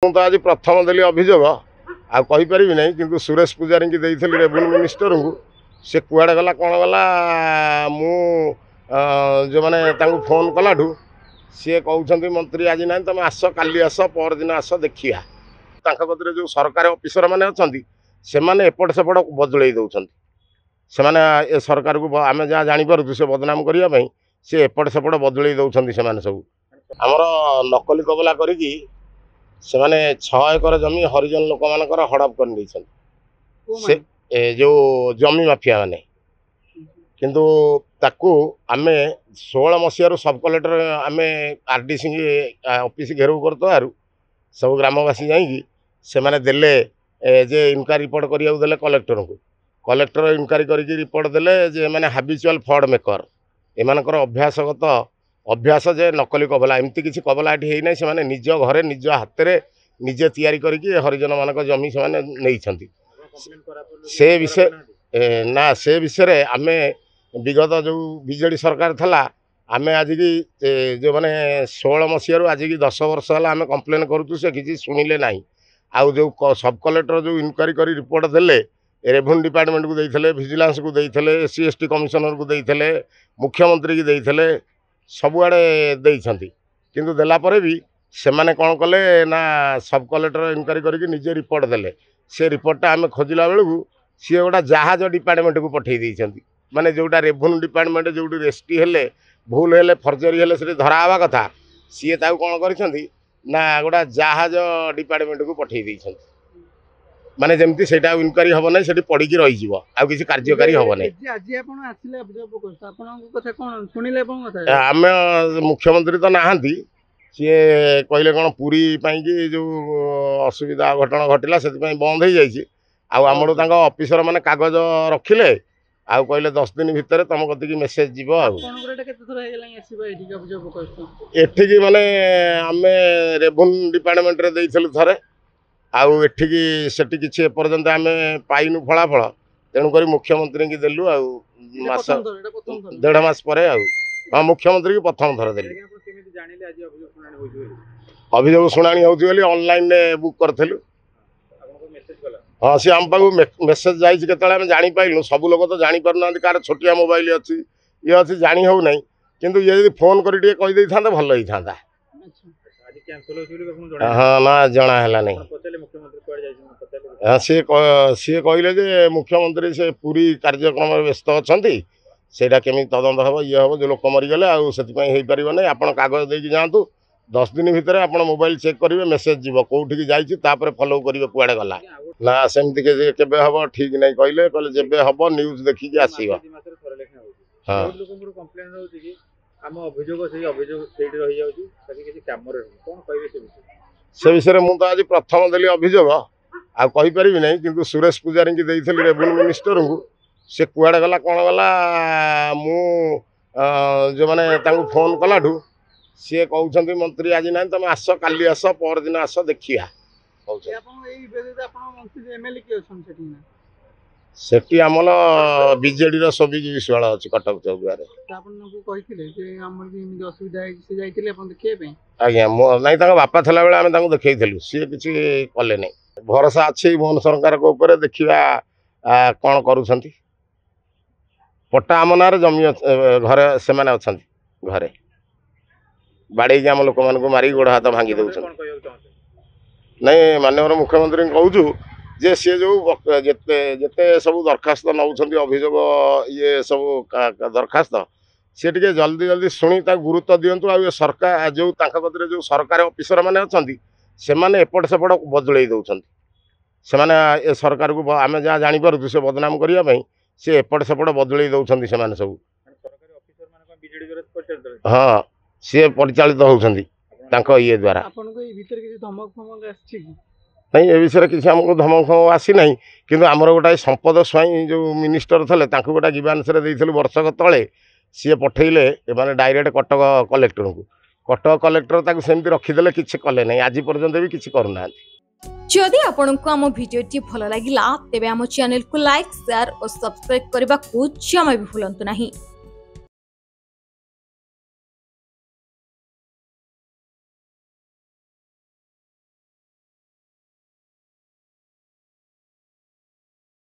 ମୁଁ ତ ଆଜି ପ୍ରଥମ ଦେଲି ଅଭିଯୋଗ ଆଉ କହିପାରିବି ନାହିଁ, କିନ୍ତୁ ସୁରେଶ ପୂଜାରୀଙ୍କୁ ଦେଇଥିଲି ରେଭିନ୍ୟୁ ମିନିଷ୍ଟରଙ୍କୁ। ସେ କୁଆଡ଼େ ଗଲା କ'ଣ ଗଲା, ମୁଁ ଯେଉଁମାନେ ତାଙ୍କୁ ଫୋନ୍ କଲାଠୁ ସିଏ କହୁଛନ୍ତି ମନ୍ତ୍ରୀ ଆଜି ନାହିଁ, ତୁମେ ଆସ, କାଲି ଆସ, ପରଦିନ ଆସ, ଦେଖିବା। ତାଙ୍କ କତିରେ ଯେଉଁ ସରକାରୀ ଅଫିସର ମାନେ ଅଛନ୍ତି ସେମାନେ ଏପଟ ସେପଟ ବଦଳେଇ ଦେଉଛନ୍ତି। ସେମାନେ ଏ ସରକାରକୁ ଆମେ ଯାହା ଜାଣିପାରୁଛୁ ସେ ବଦନାମ କରିବା ପାଇଁ ସେ ଏପଟ ସେପଟ ବଦଳେଇ ଦେଉଛନ୍ତି। ସେମାନେ ସବୁ ଆମର ନକଲି କବଲା କରିକି ସେମାନେ 6 ଏକର ଜମି ହରିଜନ ଲୋକମାନଙ୍କର ହଡପ କରିଦେଇଛନ୍ତି, ସେ ଯେଉଁ ଜମି ମାଫିଆ ମାନେ। କିନ୍ତୁ ତାକୁ ଆମେ 16 ମସିହାରୁ ସବ୍ କଲେକ୍ଟର ଆମେ RDC ଅଫିସ ଘେରାଉ କରୁଥିବାରୁ ସବୁ ଗ୍ରାମବାସୀ ଯାଇକି ସେମାନେ ଦେଲେ ଯେ ଇନକ୍ୱାରି ରିପୋର୍ଟ କରିବାକୁ ଦେଲେ କଲେକ୍ଟରଙ୍କୁ। କଲେକ୍ଟର ଇନକ୍ୱାରି କରିକି ରିପୋର୍ଟ ଦେଲେ ଯେ ଏମାନେ ହାବିଚୁଆଲ ଫ୍ରଡ୍ ମେକର, ଏମାନଙ୍କର ଅଭ୍ୟାସ ଯେ ନକଲି କବଲା। ଏମିତି କିଛି କବଲା ଏଠି ହେଇନାହିଁ, ସେମାନେ ନିଜ ଘରେ ନିଜ ହାତରେ ନିଜେ ତିଆରି କରିକି ହରିଜନ ମାନଙ୍କ ଜମି ସେମାନେ ନେଇଛନ୍ତି। ସେ ବିଷୟରେ ଆମେ ବିଗତ ଯେଉଁ ବିଜେଡି ସରକାର ଥିଲା ଆମେ ଆଜିକି ଯେଉଁମାନେ 16 ମସିହାରୁ ଆଜିକି 10 ବର୍ଷ ହେଲା ଆମେ କମ୍ପ୍ଲେନ୍ କରୁଛୁ, ସେ କିଛି ଶୁଣିଲେ ନାହିଁ। ଆଉ ଯେଉଁ ସବ୍ କଲେକ୍ଟର ଯେଉଁ ଇନକ୍ୱାରି କରି ରିପୋର୍ଟ ଦେଲେ, ରେଭିନ୍ୟୁ ଡିପାର୍ଟମେଣ୍ଟକୁ ଦେଇଥିଲେ, ଭିଜିଲାନ୍ସକୁ ଦେଇଥିଲେ, SC/ST କମିଶନରକୁ ଦେଇଥିଲେ, ମୁଖ୍ୟମନ୍ତ୍ରୀକି ଦେଇଥିଲେ, ସବୁଆଡ଼େ ଦେଇଛନ୍ତି। କିନ୍ତୁ ଦେଲା ପରେ ବି ସେମାନେ କ'ଣ କଲେ ନା ସବ୍ କଲେକ୍ଟର ଇନକ୍ୱାରି କରିକି ନିଜେ ରିପୋର୍ଟ ଦେଲେ। ସେ ରିପୋର୍ଟଟା ଆମେ ଖୋଜିଲା ବେଳକୁ ସିଏ ଗୋଟା ଜାହାଜ ଡିପାର୍ଟମେଣ୍ଟକୁ ପଠାଇ ଦେଇଛନ୍ତି। ମାନେ ଯେଉଁଟା ରେଭିନ୍ୟୁ ଡିପାର୍ଟମେଣ୍ଟ ଯେଉଁଠି ରେଷ୍ଟି ହେଲେ, ଭୁଲ ହେଲେ, ଫର୍ଜରୀ ହେଲେ ସେଠି ଧରା ହେବା କଥା, ସିଏ ତାକୁ କ'ଣ କରିଛନ୍ତି ନା ଗୋଟା ଜାହାଜ ଡିପାର୍ଟମେଣ୍ଟକୁ ପଠାଇ ଦେଇଛନ୍ତି। ମାନେ ଯେମିତି ସେଇଟା ଇନକ୍ୱାରି ହେବ ନାହିଁ, ସେଠି ପଡ଼ିକି ରହିଯିବ, ଆଉ କିଛି କାର୍ଯ୍ୟକାରୀ ହେବ ନାହିଁ। ଆମେ ମୁଖ୍ୟମନ୍ତ୍ରୀ ତ ନାହାନ୍ତି, ସିଏ କହିଲେ କ'ଣ ପୁରୀ ପାଇଁକି ଯେଉଁ ଅସୁବିଧା ଅଘଟଣ ଘଟିଲା ସେଥିପାଇଁ ବନ୍ଦ ହେଇଯାଇଛି। ଆଉ ଆମର ତାଙ୍କ ଅଫିସର ମାନେ କାଗଜ ରଖିଲେ, ଆଉ କହିଲେ 10 ଦିନ ଭିତରେ ତମ କତିକି ମେସେଜ ଯିବ। ଆଉ ଏଠିକି ମାନେ ଆମେ ରେଭିନ୍ୟୁ ଡିପାର୍ଟମେଣ୍ଟରେ ଦେଇଥିଲୁ ଥରେ, ଆଉ ଏଠିକି ସେଠି କିଛି ଏପର୍ଯ୍ୟନ୍ତ ଆମେ ପାଇନୁ ଫଳାଫଳ। ତେଣୁକରି ମୁଖ୍ୟମନ୍ତ୍ରୀକି ଦେଲୁ, ଆଉ ମାସ 1.5 ମାସ ପରେ। ଆଉ ହଁ, ମୁଖ୍ୟମନ୍ତ୍ରୀକି ପ୍ରଥମ ଥର ଦେଲୁ। ଅଭିଯୋଗ ଶୁଣାଣି ହେଉଛି ବୋଲି ଅନଲାଇନରେ ବୁକ୍ କରିଥିଲୁ। ହଁ, ସେ ଆମ ପାଖକୁ ମେସେଜ ଯାଇଛି କେତେବେଳେ ଆମେ ଜାଣିପାରିଲୁ। ସବୁ ଲୋକ ତ ଜାଣିପାରୁନାହାନ୍ତି, କାହାର ଛୋଟିଆ ମୋବାଇଲ ଅଛି, ଇଏ ଅଛି, ଜାଣି ହେଉନାହିଁ। କିନ୍ତୁ ଇଏ ଯଦି ଫୋନ୍ କରି ଟିକେ କହିଦେଇଥାନ୍ତେ ଭଲ ହେଇଥାନ୍ତା। ହଁ, ନା ଜଣା ହେଲା ନାହିଁ। ସିଏ କହିଲେ ଯେ ମୁଖ୍ୟମନ୍ତ୍ରୀ ସେ ପୁରୀ କାର୍ଯ୍ୟକ୍ରମରେ ବ୍ୟସ୍ତ ଅଛନ୍ତି, ସେଇଟା କେମିତି ତଦନ୍ତ ହେବ, ଇଏ ହେବ, ଯେଉଁ ଲୋକ ମରିଗଲେ, ଆଉ ସେଥିପାଇଁ ହେଇପାରିବ ନାହିଁ। ଆପଣ କାଗଜ ଦେଇକି ଯାଆନ୍ତୁ, 10 ଦିନ ଭିତରେ ଆପଣ ମୋବାଇଲ ଚେକ୍ କରିବେ, ମେସେଜ ଯିବ କେଉଁଠିକି ଯାଇଛି, ତାପରେ ଫଲୋ କରିବେ କୁଆଡ଼େ ଗଲା। ନା ସେମିତି କେବେ ହେବ ଠିକ୍ ନାହିଁ କହିଲେ ଯେବେ ହେବ ନ୍ୟୁଜ୍ ଦେଖିକି ଆସିବ। ହଁ, ସେ ବିଷୟରେ ମୁଁ ତ ଆଜି ପ୍ରଥମ ଦେଲି ଅଭିଯୋଗ ଆଉ କହିପାରିବି ନାହିଁ, କିନ୍ତୁ ସୁରେଶ ପୂଜାରୀଙ୍କୁ ଦେଇଥିଲି ରେଭିନ୍ୟୁ ମିନିଷ୍ଟରଙ୍କୁ। ସେ କୁଆଡ଼େ ଗଲା କ'ଣ ଗଲା, ମୁଁ ଯେଉଁମାନେ ତାଙ୍କୁ ଫୋନ୍ କଲାଠୁ ସିଏ କହୁଛନ୍ତି ମନ୍ତ୍ରୀ ଆଜି ନାହିଁ, ତୁମେ ଆସ, କାଲି ଆସ, ପରଦିନ ଆସ, ଦେଖିବା। ସେଠି ଆମର ବିଜେଡିର ସୋଭିକି ବିଶ୍ୱାଳ ଅଛି କଟକ ଚୌକିଆରେ। ଆଜ୍ଞା, ନାଇଁ, ତାଙ୍କ ବାପା ଥିଲାବେଳେ ଆମେ ତାଙ୍କୁ ଦେଖେଇଥିଲୁ, ସିଏ କିଛି କଲେ ନାହିଁ। ଭରସା ଅଛି ମୋହନ ସରକାରଙ୍କ ଉପରେ, ଦେଖିବା କ'ଣ କରୁଛନ୍ତି। ପଟ୍ଟା ଆମ ନାଁରେ ଜମି ଘରେ ସେମାନେ ଅଛନ୍ତି, ଘରେ ବାଡ଼େଇକି ଆମ ଲୋକମାନଙ୍କୁ ମାରିକି ଗୋଡ଼ ହାତ ଭାଙ୍ଗି ଦେଉଛନ୍ତି। ନାଇଁ, ମାନ୍ୟବର ମୁଖ୍ୟମନ୍ତ୍ରୀଙ୍କୁ କହୁଛୁ ଯେ ସିଏ ଯେଉଁ ଯେତେ ସବୁ ଦରଖାସ୍ତ ନେଉଛନ୍ତି, ଅଭିଯୋଗ ଇଏ ସବୁ ଦରଖାସ୍ତ, ସିଏ ଟିକେ ଜଲ୍ଦି ଶୁଣି ତାକୁ ଗୁରୁତ୍ୱ ଦିଅନ୍ତୁ। ଆଉ ଏ ସରକାର ଯେଉଁ ତାଙ୍କ କତିରେ ଯେଉଁ ସରକାରୀ ଅଫିସର ମାନେ ଅଛନ୍ତି ସେମାନେ ଏପଟ ସେପଟ ବଦଳେଇ ଦେଉଛନ୍ତି। ସେମାନେ ଏ ସରକାରକୁ ଆମେ ଯାହା ଜାଣିପାରୁଛୁ ସେ ବଦନାମ କରିବା ପାଇଁ ସେ ଏପଟ ସେପଟ ବଦଳେଇ ଦେଉଛନ୍ତି। ସେମାନେ ସବୁ ହଁ, ସିଏ ପରିଚାଳିତ ହେଉଛନ୍ତି ତାଙ୍କ ଇଏ ଦ୍ୱାରା। ନାଇଁ, ଏ ବିଷୟରେ କିଛି ଆମକୁ ଧମକ ଆସିନାହିଁ, କିନ୍ତୁ ଆମର ଗୋଟାଏ ସମ୍ପଦ ସ୍ୱାଇଁ ଯେଉଁ ମିନିଷ୍ଟର ଥିଲେ ତାଙ୍କୁ ଗୋଟେ ଗିଭାନ୍ସରେ ଦେଇଥିଲୁ ବର୍ଷକ ତଳେ। ସିଏ ପଠେଇଲେ ଏମାନେ ଡାଇରେକ୍ଟ କଟକ କଲେକ୍ଟରଙ୍କୁ। କଟକ କଲେକ୍ଟର ତାକୁ ସେମିତି ରଖିଦେଲେ, କିଛି କଲେ ନାହିଁ, ଆଜି ପର୍ଯ୍ୟନ୍ତ ବି କିଛି କରୁନାହାନ୍ତି। जदि आपंक आम भिडी भल लगा तेब आम चैनल को लाइक, शेयर और सब्सक्राइब करने को जमा भी भूलु नहीं।